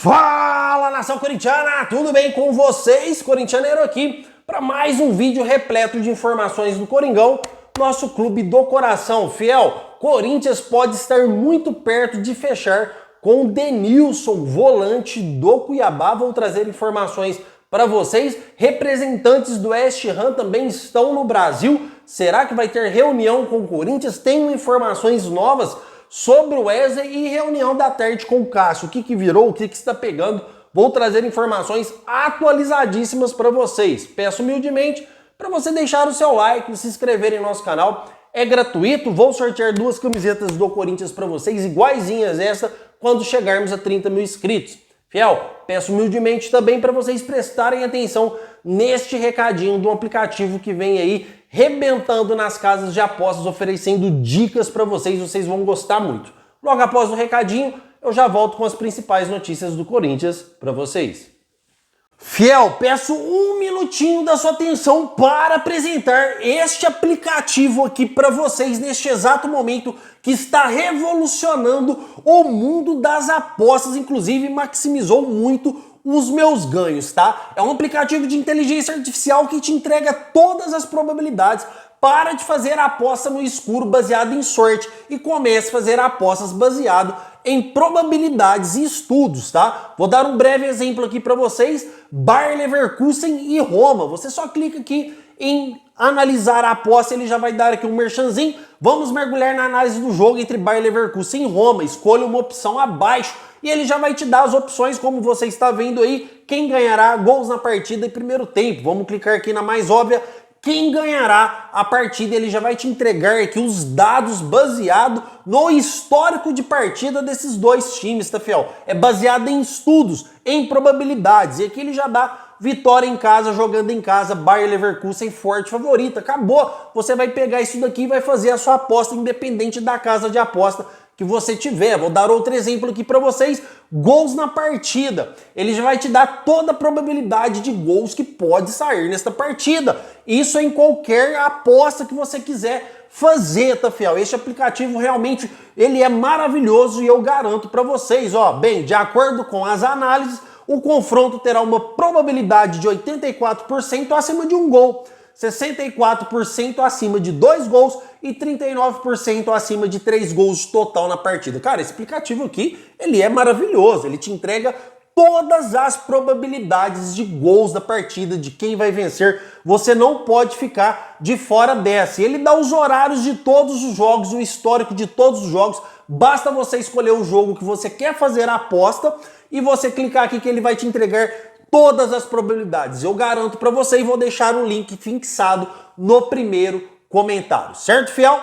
Fala, nação corintiana! Tudo bem com vocês? Corintianeiro aqui para mais um vídeo repleto de informações do Coringão, nosso clube do coração. Fiel, Corinthians pode estar muito perto de fechar com o Denilson, volante do Cuiabá. Vou trazer informações para vocês. Representantes do West Ham também estão no Brasil. Será que vai ter reunião com o Corinthians? Tenho informações novas sobre o Wesley e reunião da tarde com o Cássio. O que virou, o que está pegando? Vou trazer informações atualizadíssimas para vocês. Peço humildemente para você deixar o seu like e se inscrever em nosso canal. É gratuito, vou sortear 2 camisetas do Corinthians para vocês, iguaizinhas essa, quando chegarmos a 30 mil inscritos. Fiel, peço humildemente também para vocês prestarem atenção neste recadinho do aplicativo que vem aí rebentando nas casas de apostas, oferecendo dicas para vocês, vocês vão gostar muito. Logo após o recadinho, eu já volto com as principais notícias do Corinthians para vocês. Fiel, peço um minutinho da sua atenção para apresentar este aplicativo aqui para vocês neste exato momento que está revolucionando o mundo das apostas, inclusive maximizou muito os meus ganhos, tá? É um aplicativo de inteligência artificial que te entrega todas as probabilidades para de fazer a aposta no escuro baseado em sorte e comece a fazer apostas baseado em probabilidades e estudos, tá? Vou dar um breve exemplo aqui para vocês. Bayer Leverkusen e Roma. Você só clica aqui em analisar a aposta, ele já vai dar aqui um merchanzinho. Vamos mergulhar na análise do jogo entre Bayer Leverkusen e Roma. Escolha uma opção abaixo e ele já vai te dar as opções, como você está vendo aí, quem ganhará gols na partida em primeiro tempo. Vamos clicar aqui na mais óbvia, quem ganhará a partida. Ele já vai te entregar aqui os dados baseado no histórico de partida desses dois times, tá, fiel? É baseado em estudos, em probabilidades. E aqui ele já dá vitória em casa, jogando em casa, Bayer Leverkusen forte favorita. Acabou! Você vai pegar isso daqui e vai fazer a sua aposta independente da casa de aposta que você tiver. Vou dar outro exemplo aqui para vocês. Gols na partida. Ele já vai te dar toda a probabilidade de gols que pode sair nesta partida. Isso em qualquer aposta que você quiser fazer, tá, fiel? Este aplicativo realmente ele é maravilhoso e eu garanto para vocês, ó, bem, de acordo com as análises, o confronto terá uma probabilidade de 84% acima de um gol, 64% acima de 2 gols e 39% acima de 3 gols total na partida. Cara, esse aplicativo aqui, ele é maravilhoso, ele te entrega todas as probabilidades de gols da partida, de quem vai vencer. Você não pode ficar de fora dessa. Ele dá os horários de todos os jogos, o histórico de todos os jogos. Basta você escolher o jogo que você quer fazer a aposta e você clicar aqui que ele vai te entregar todas as probabilidades. Eu garanto para você e vou deixar o link fixado no primeiro comentário. Certo, fiel?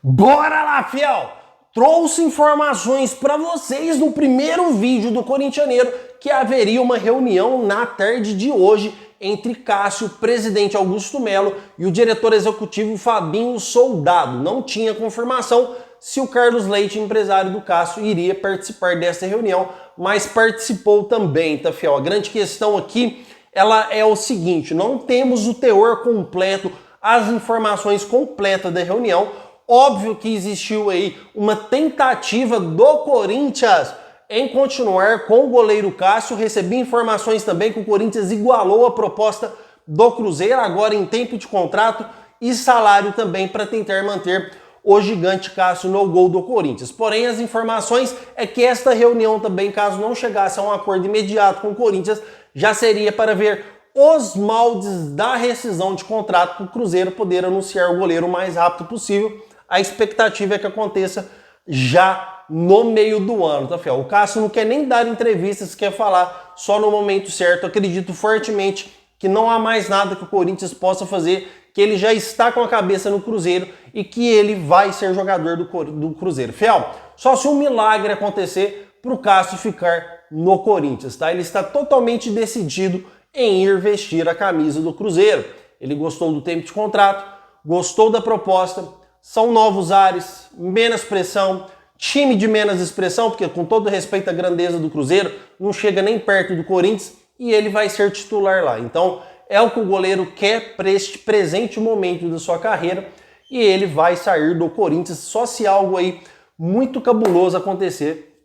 Bora lá, fiel! Trouxe informações para vocês no primeiro vídeo do Corintianeiro que haveria uma reunião na tarde de hoje entre Cássio, presidente Augusto Melo, e o diretor executivo Fabinho Soldado. Não tinha confirmação se o Carlos Leite, empresário do Cássio, iria participar dessa reunião, mas participou também, tá, fiel? A grande questão aqui, ela é o seguinte, não temos o teor completo, as informações completas da reunião. Óbvio que existiu aí uma tentativa do Corinthians em continuar com o goleiro Cássio. Recebi informações também que o Corinthians igualou a proposta do Cruzeiro, agora em tempo de contrato e salário também, para tentar manter o gigante Cássio no gol do Corinthians. Porém, as informações é que esta reunião também, caso não chegasse a um acordo imediato com o Corinthians, já seria para ver os moldes da rescisão de contrato para o Cruzeiro poder anunciar o goleiro o mais rápido possível. A expectativa é que aconteça já no meio do ano, tá, fiel? O Cássio não quer nem dar entrevistas, quer falar só no momento certo. Acredito fortemente que não há mais nada que o Corinthians possa fazer, que ele já está com a cabeça no Cruzeiro e que ele vai ser jogador do Cruzeiro. Fiel, só se um milagre acontecer para o Cássio ficar no Corinthians, tá? Ele está totalmente decidido em ir vestir a camisa do Cruzeiro. Ele gostou do tempo de contrato, gostou da proposta. São novos ares, menos pressão, time de menos expressão, porque com todo respeito à grandeza do Cruzeiro, não chega nem perto do Corinthians e ele vai ser titular lá. Então é o que o goleiro quer para este presente momento da sua carreira e ele vai sair do Corinthians só se algo aí muito cabuloso acontecer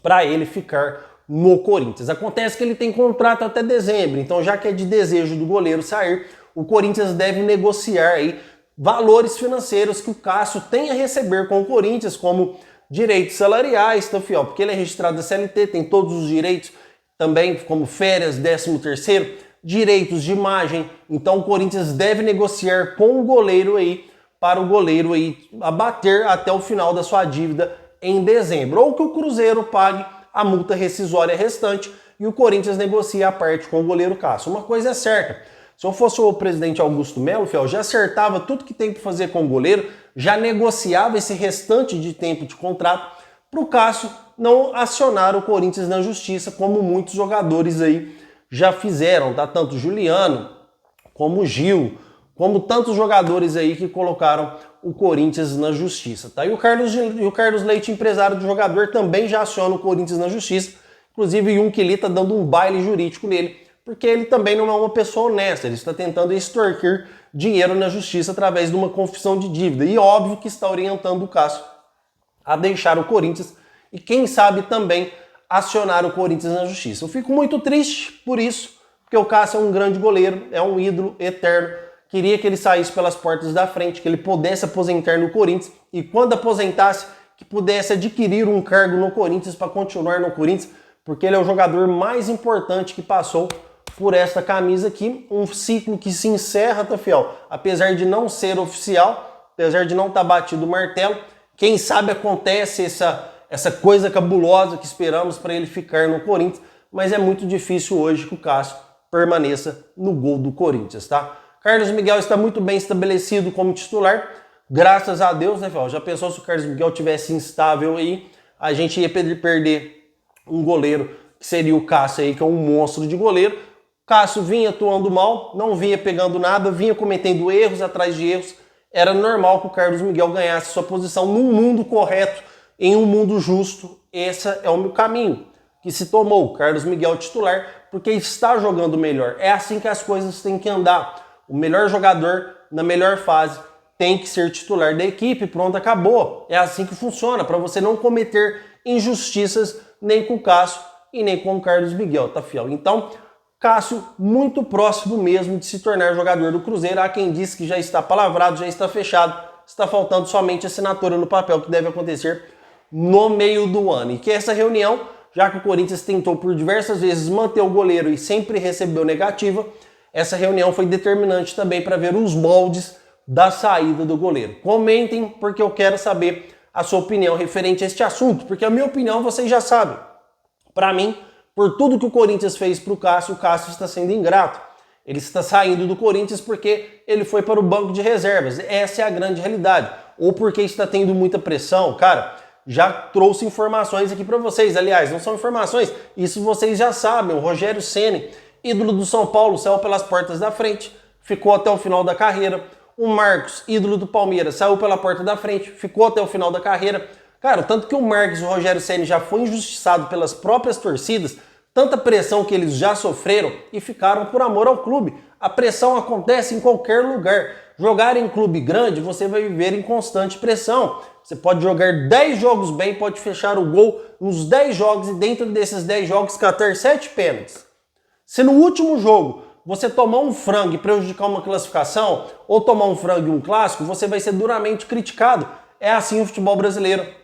para ele ficar no Corinthians. Acontece que ele tem contrato até dezembro, então já que é de desejo do goleiro sair, o Corinthians deve negociar aí valores financeiros que o Cássio tem a receber com o Corinthians, como direitos salariais, tá, fiel? Porque ele é registrado da CLT, tem todos os direitos também, como férias, 13º, direitos de imagem. Então o Corinthians deve negociar com o goleiro aí, para o goleiro aí abater até o final da sua dívida em dezembro. Ou que o Cruzeiro pague a multa rescisória restante e o Corinthians negocia a parte com o goleiro Cássio. Uma coisa é certa, se eu fosse o presidente Augusto Melo, fiel, já acertava tudo que tem para fazer com o goleiro, já negociava esse restante de tempo de contrato para o Cássio não acionar o Corinthians na justiça, como muitos jogadores aí já fizeram, tá? Tanto Juliano, como Gil, como tantos jogadores aí que colocaram o Corinthians na justiça, tá? E o Carlos Leite, empresário do jogador, também já aciona o Corinthians na justiça, inclusive o Junquili tá dando um baile jurídico nele, porque ele também não é uma pessoa honesta, ele está tentando extorquir dinheiro na justiça através de uma confissão de dívida. E óbvio que está orientando o Cássio a deixar o Corinthians e quem sabe também acionar o Corinthians na justiça. Eu fico muito triste por isso, porque o Cássio é um grande goleiro, é um ídolo eterno. Queria que ele saísse pelas portas da frente, que ele pudesse aposentar no Corinthians e quando aposentasse, que pudesse adquirir um cargo no Corinthians para continuar no Corinthians, porque ele é o jogador mais importante que passou por esta camisa aqui, um ciclo que se encerra, tá, fiel? Apesar de não ser oficial, apesar de não estar batido o martelo, quem sabe acontece essa coisa cabulosa que esperamos para ele ficar no Corinthians, mas é muito difícil hoje que o Cássio permaneça no gol do Corinthians, tá? Carlos Miguel está muito bem estabelecido como titular, graças a Deus, né, fiel? Já pensou se o Carlos Miguel tivesse instável aí, a gente ia perder um goleiro que seria o Cássio aí, que é um monstro de goleiro. Cássio vinha atuando mal, não vinha pegando nada, vinha cometendo erros atrás de erros. Era normal que o Carlos Miguel ganhasse sua posição num mundo correto, em um mundo justo. Esse é o meu caminho que se tomou. Carlos Miguel titular, porque está jogando melhor. É assim que as coisas têm que andar. O melhor jogador, na melhor fase, tem que ser titular da equipe. Pronto, acabou. É assim que funciona, para você não cometer injustiças nem com o Cássio e nem com o Carlos Miguel, tá, fiel? Então, Cássio muito próximo mesmo de se tornar jogador do Cruzeiro. Há quem diz que já está palavrado, já está fechado. Está faltando somente a assinatura no papel, que deve acontecer no meio do ano. E que essa reunião, já que o Corinthians tentou por diversas vezes manter o goleiro e sempre recebeu negativa, essa reunião foi determinante também para ver os moldes da saída do goleiro. Comentem, porque eu quero saber a sua opinião referente a este assunto, porque a minha opinião vocês já sabem. Para mim, por tudo que o Corinthians fez para o Cássio está sendo ingrato. Ele está saindo do Corinthians porque ele foi para o banco de reservas. Essa é a grande realidade. Ou porque está tendo muita pressão. Cara, já trouxe informações aqui para vocês. Aliás, não são informações, isso vocês já sabem. O Rogério Ceni, ídolo do São Paulo, saiu pelas portas da frente, ficou até o final da carreira. O Marcos, ídolo do Palmeiras, saiu pela porta da frente, ficou até o final da carreira. Cara, tanto que o Marcos e o Rogério Ceni já foi injustiçado pelas próprias torcidas, tanta pressão que eles já sofreram e ficaram por amor ao clube. A pressão acontece em qualquer lugar. Jogar em clube grande, você vai viver em constante pressão. Você pode jogar 10 jogos bem, pode fechar o gol nos 10 jogos e dentro desses 10 jogos catar 7 pênaltis. Se no último jogo você tomar um frango e prejudicar uma classificação, ou tomar um frango e um clássico, você vai ser duramente criticado. É assim o futebol brasileiro.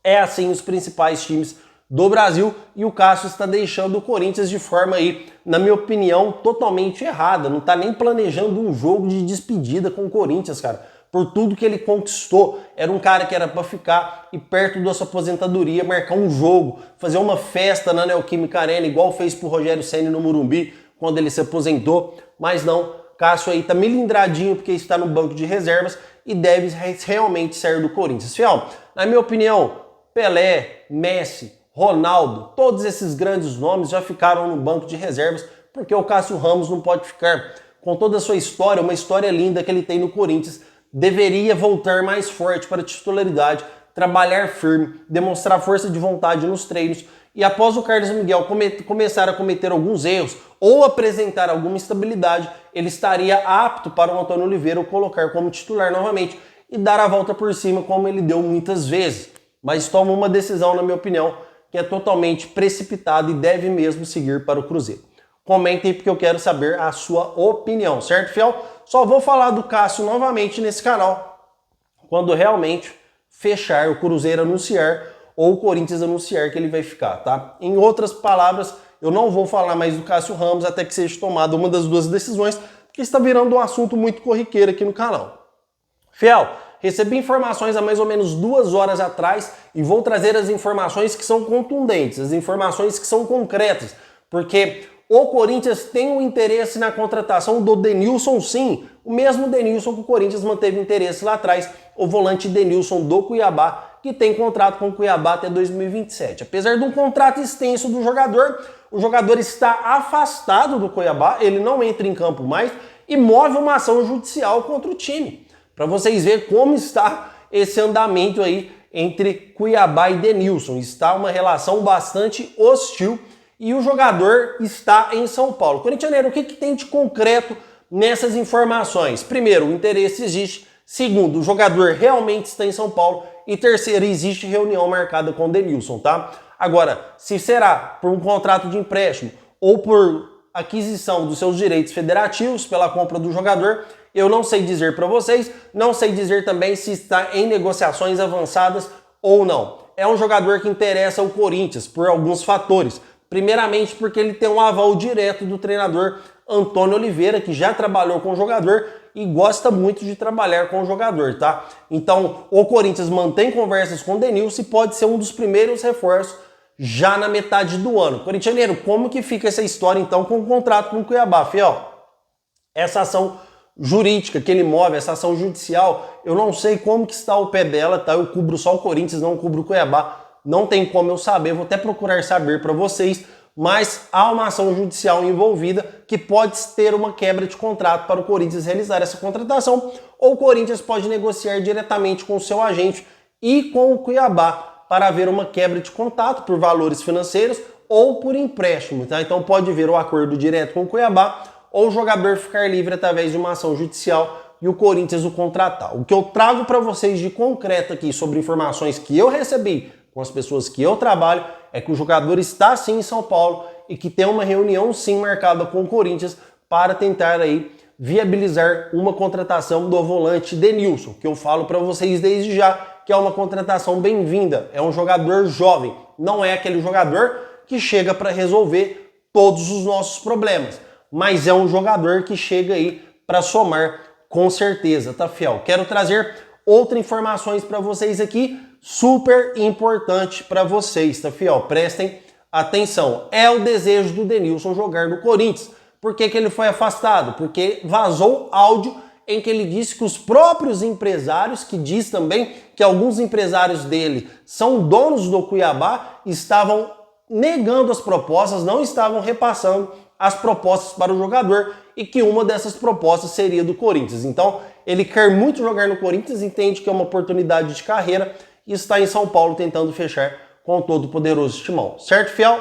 É assim os principais times do Brasil e o Cássio está deixando o Corinthians de forma aí, na minha opinião, totalmente errada. Não está nem planejando um jogo de despedida com o Corinthians, cara. Por tudo que ele conquistou. Era um cara que era para ficar e perto da sua aposentadoria, marcar um jogo, fazer uma festa na Neoquímica Arena, igual fez pro Rogério Ceni no Morumbi, quando ele se aposentou. Mas não, Cássio aí tá melindradinho porque está no banco de reservas e deve realmente sair do Corinthians. Fiel, na minha opinião, Pelé, Messi, Ronaldo, todos esses grandes nomes já ficaram no banco de reservas porque o Cássio Ramos não pode ficar. Com toda a sua história, uma história linda que ele tem no Corinthians, deveria voltar mais forte para a titularidade, trabalhar firme, demonstrar força de vontade nos treinos e após o Carlos Miguel começar a cometer alguns erros ou apresentar alguma instabilidade, ele estaria apto para o Antônio Oliveira o colocar como titular novamente e dar a volta por cima como ele deu muitas vezes. Mas toma uma decisão, na minha opinião, que é totalmente precipitado e deve mesmo seguir para o Cruzeiro. Comentem porque eu quero saber a sua opinião, certo, fiel? Só vou falar do Cássio novamente nesse canal quando realmente fechar, o Cruzeiro anunciar ou o Corinthians anunciar que ele vai ficar, tá? Em outras palavras, eu não vou falar mais do Cássio Ramos até que seja tomada uma das duas decisões, porque está virando um assunto muito corriqueiro aqui no canal. Fiel, recebi informações há mais ou menos 2 horas atrás e vou trazer as informações que são contundentes, as informações que são concretas, porque o Corinthians tem um interesse na contratação do Denilson, sim, o mesmo Denilson que o Corinthians manteve interesse lá atrás, o volante Denilson do Cuiabá, que tem contrato com o Cuiabá até 2027. Apesar de um contrato extenso do jogador, o jogador está afastado do Cuiabá, ele não entra em campo mais e move uma ação judicial contra o time. Para vocês verem como está esse andamento aí entre Cuiabá e Denilson. Está uma relação bastante hostil e o jogador está em São Paulo. Corintianeiro, o que tem de concreto nessas informações? Primeiro, o interesse existe. Segundo, o jogador realmente está em São Paulo. E terceiro, existe reunião marcada com o Denilson, tá? Agora, se será por um contrato de empréstimo ou por aquisição dos seus direitos federativos pela compra do jogador, eu não sei dizer para vocês, não sei dizer também se está em negociações avançadas ou não. É um jogador que interessa ao Corinthians por alguns fatores. Primeiramente porque ele tem um aval direto do treinador Antônio Oliveira, que já trabalhou com o jogador e gosta muito de trabalhar com o jogador, tá? Então, o Corinthians mantém conversas com o Denilson e pode ser um dos primeiros reforços já na metade do ano. Corintianeiro, como que fica essa história, então, com o contrato com o Cuiabá, fiel? Essa ação jurídica que ele move, essa ação judicial, eu não sei como que está o pé dela, tá? Eu cubro só o Corinthians, não cubro o Cuiabá. Não tem como eu saber, vou até procurar saber para vocês, mas há uma ação judicial envolvida que pode ter uma quebra de contrato para o Corinthians realizar essa contratação, ou o Corinthians pode negociar diretamente com o seu agente e com o Cuiabá para haver uma quebra de contato por valores financeiros ou por empréstimo, tá? Então pode haver o acordo direto com o Cuiabá ou o jogador ficar livre através de uma ação judicial e o Corinthians o contratar. O que eu trago para vocês de concreto aqui sobre informações que eu recebi com as pessoas que eu trabalho, é que o jogador está sim em São Paulo e que tem uma reunião sim marcada com o Corinthians para tentar aí viabilizar uma contratação do volante Denilson, que eu falo para vocês desde já que é uma contratação bem-vinda, é um jogador jovem, não é aquele jogador que chega para resolver todos os nossos problemas, mas é um jogador que chega aí para somar com certeza, tá, fiel? Quero trazer outras informações para vocês aqui, super importante para vocês, tá, fiel? Prestem atenção. É o desejo do Denilson jogar no Corinthians. Por que ele foi afastado? Porque vazou áudio em que ele disse que os próprios empresários, que diz também que alguns empresários dele são donos do Cuiabá, estavam negando as propostas, não estavam repassando as propostas para o jogador e que uma dessas propostas seria do Corinthians. Então, ele quer muito jogar no Corinthians, entende que é uma oportunidade de carreira e está em São Paulo tentando fechar com o todo-poderoso Timão. Certo, fiel?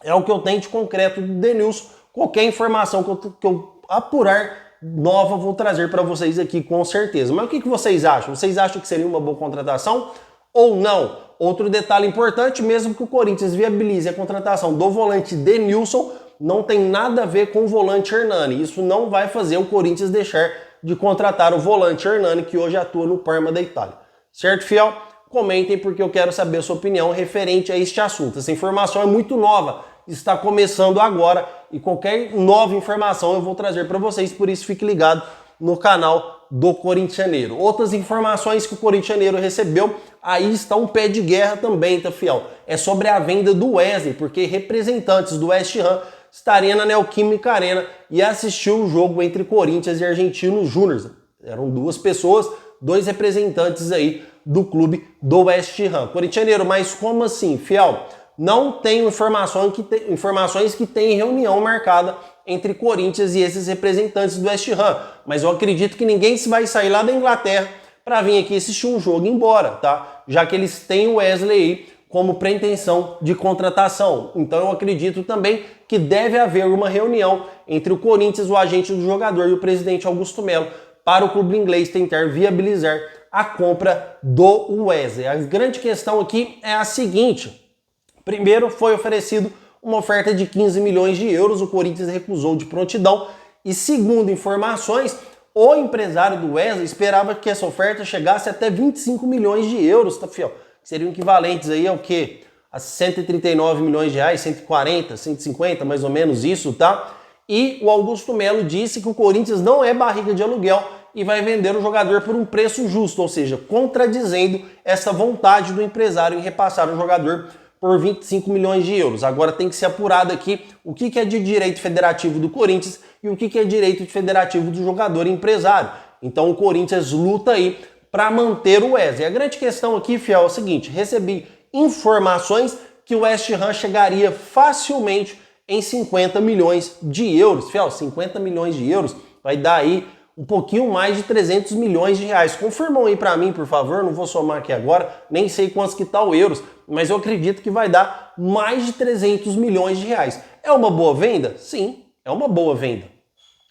É o que eu tenho de concreto do Denilson. Qualquer informação que eu apurar nova, vou trazer para vocês aqui com certeza. Mas o que vocês acham? Vocês acham que seria uma boa contratação ou não? Outro detalhe importante, mesmo que o Corinthians viabilize a contratação do volante Denilson, não tem nada a ver com o volante Hernani. Isso não vai fazer o Corinthians deixar de contratar o volante Hernani, que hoje atua no Parma da Itália. Certo, fiel? Comentem porque eu quero saber a sua opinião referente a este assunto. Essa informação é muito nova, está começando agora e qualquer nova informação eu vou trazer para vocês, por isso fique ligado no canal do Corintianeiro. Outras informações que o Corintianeiro recebeu, aí está um pé de guerra também, tá, fiel? É sobre a venda do Wesley, porque representantes do West Ham estariam na Neoquímica Arena e assistiu o jogo entre Corinthians e Argentinos Júnior. Eram duas pessoas, dois representantes aí do clube do West Ham. Corintianeiro, mas como assim, fiel? Não tenho informações que tem reunião marcada entre Corinthians e esses representantes do West Ham, mas eu acredito que ninguém vai sair lá da Inglaterra para vir aqui assistir um jogo e ir embora, tá? Já que eles têm o Wesley aí como pretensão de contratação. Então eu acredito também que deve haver uma reunião entre o Corinthians, o agente do jogador e o presidente Augusto Melo para o clube inglês tentar viabilizar a compra do Wesley. A grande questão aqui é a seguinte: Primeiro, foi oferecido uma oferta de 15 milhões de euros, o Corinthians recusou de prontidão. E segundo informações, o empresário do Wesley esperava que essa oferta chegasse até 25 milhões de euros, tá, fiel? Seriam equivalentes aí ao quê? A 139 milhões de reais, 140, 150, mais ou menos isso, tá? E o Augusto Melo disse que o Corinthians não é barriga de aluguel e vai vender o jogador por um preço justo, ou seja, contradizendo essa vontade do empresário em repassar o jogador por 25 milhões de euros. Agora tem que ser apurado aqui o que é de direito federativo do Corinthians e o que é direito federativo do jogador e empresário. Então o Corinthians luta aí para manter o Wesley. A grande questão aqui, fiel, é o seguinte: recebi informações que o West Ham chegaria facilmente em 50 milhões de euros. Fiel, 50 milhões de euros vai dar aí um pouquinho mais de 300 milhões de reais. Confirmam aí para mim, por favor, não vou somar aqui agora, nem sei quantos que tá o euros, mas eu acredito que vai dar mais de 300 milhões de reais. É uma boa venda? Sim, é uma boa venda.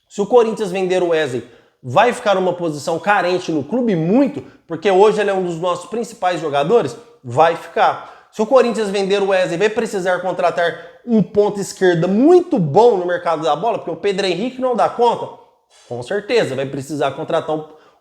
Se o Corinthians vender o Wesley, vai ficar numa posição carente no clube? Muito, porque hoje ele é um dos nossos principais jogadores? Vai ficar. Se o Corinthians vender o Wesley, vai precisar contratar um ponta esquerda muito bom no mercado da bola, porque o Pedro Henrique não dá conta? Com certeza, vai precisar contratar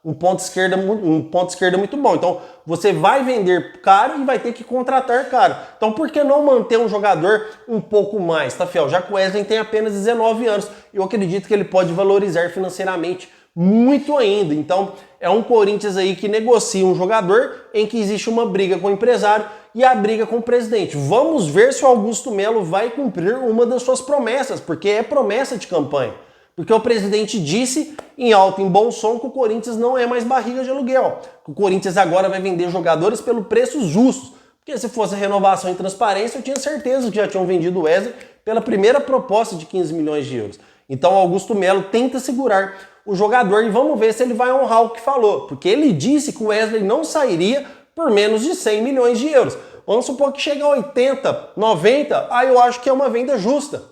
um ponta esquerda muito bom. Então, você vai vender caro e vai ter que contratar caro. Então, por que não manter um jogador um pouco mais, tá, fiel? Já que o Wesley tem apenas 19 anos, eu acredito que ele pode valorizar financeiramente muito ainda. Então, é um Corinthians aí que negocia um jogador em que existe uma briga com o empresário e a briga com o presidente. Vamos ver se o Augusto Melo vai cumprir uma das suas promessas, porque é promessa de campanha. Porque o presidente disse em alto e em bom som que o Corinthians não é mais barriga de aluguel. Que o Corinthians agora vai vender jogadores pelo preço justo. Porque se fosse renovação e transparência, eu tinha certeza que já tinham vendido o Wesley pela primeira proposta de 15 milhões de euros. Então o Augusto Melo tenta segurar o jogador e vamos ver se ele vai honrar o que falou. Porque ele disse que o Wesley não sairia por menos de 100 milhões de euros. Vamos supor que chega a 80, 90, aí eu acho que é uma venda justa.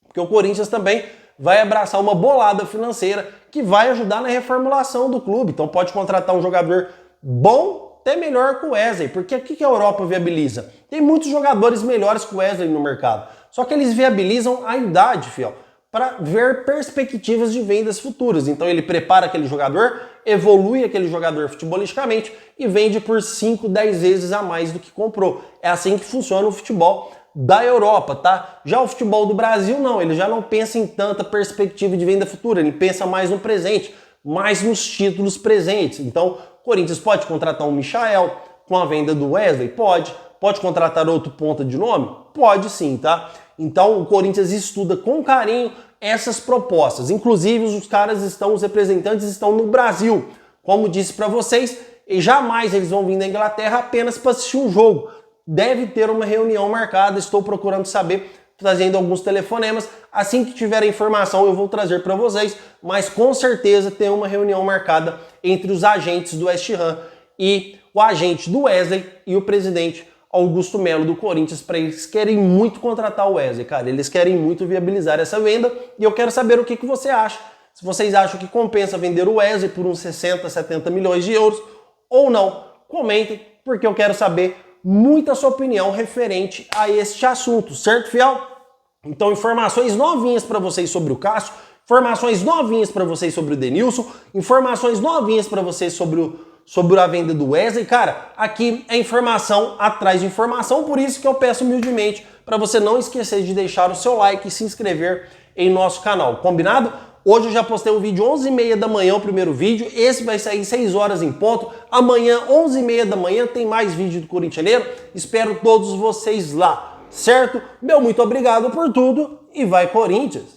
Porque o Corinthians também vai abraçar uma bolada financeira que vai ajudar na reformulação do clube. Então pode contratar um jogador bom, até melhor que o Wesley. Porque o que a Europa viabiliza? Tem muitos jogadores melhores que o Wesley no mercado. Só que eles viabilizam a idade, fiel, para ver perspectivas de vendas futuras. Então ele prepara aquele jogador, evolui aquele jogador futebolisticamente e vende por 5, 10 vezes a mais do que comprou. É assim que funciona o futebol da Europa, tá? Já o futebol do Brasil não, ele já não pensa em tanta perspectiva de venda futura, ele pensa mais no presente, mais nos títulos presentes. Então, o Corinthians pode contratar um Michael com a venda do Wesley? Pode. Pode contratar outro ponta de nome? Pode sim, tá? Então, o Corinthians estuda com carinho essas propostas. Inclusive, os representantes estão no Brasil. Como disse para vocês, e jamais eles vão vir da Inglaterra apenas para assistir um jogo. Deve ter uma reunião marcada, estou procurando saber, trazendo alguns telefonemas. Assim que tiver a informação eu vou trazer para vocês, mas com certeza tem uma reunião marcada entre os agentes do West Ham e o agente do Wesley e o presidente Augusto Melo do Corinthians, para eles querem muito contratar o Wesley, cara. Eles querem muito viabilizar essa venda e eu quero saber o que você acha. Se vocês acham que compensa vender o Wesley por uns 60, 70 milhões de euros ou não, comentem, porque eu quero saber muita sua opinião referente a este assunto, certo, fiel? Então, informações novinhas para vocês sobre o Cássio, informações novinhas para vocês sobre o Denilson, informações novinhas para vocês sobre a venda do Wesley. Cara, aqui é informação atrás de informação, por isso que eu peço humildemente para você não esquecer de deixar o seu like e se inscrever em nosso canal, combinado? Hoje eu já postei um vídeo 11h30 da manhã, o primeiro vídeo. Esse vai sair 6 horas em ponto. Amanhã, 11h30 da manhã, tem mais vídeo do Corintianeiro. Espero todos vocês lá, certo? Meu muito obrigado por tudo e vai Corinthians!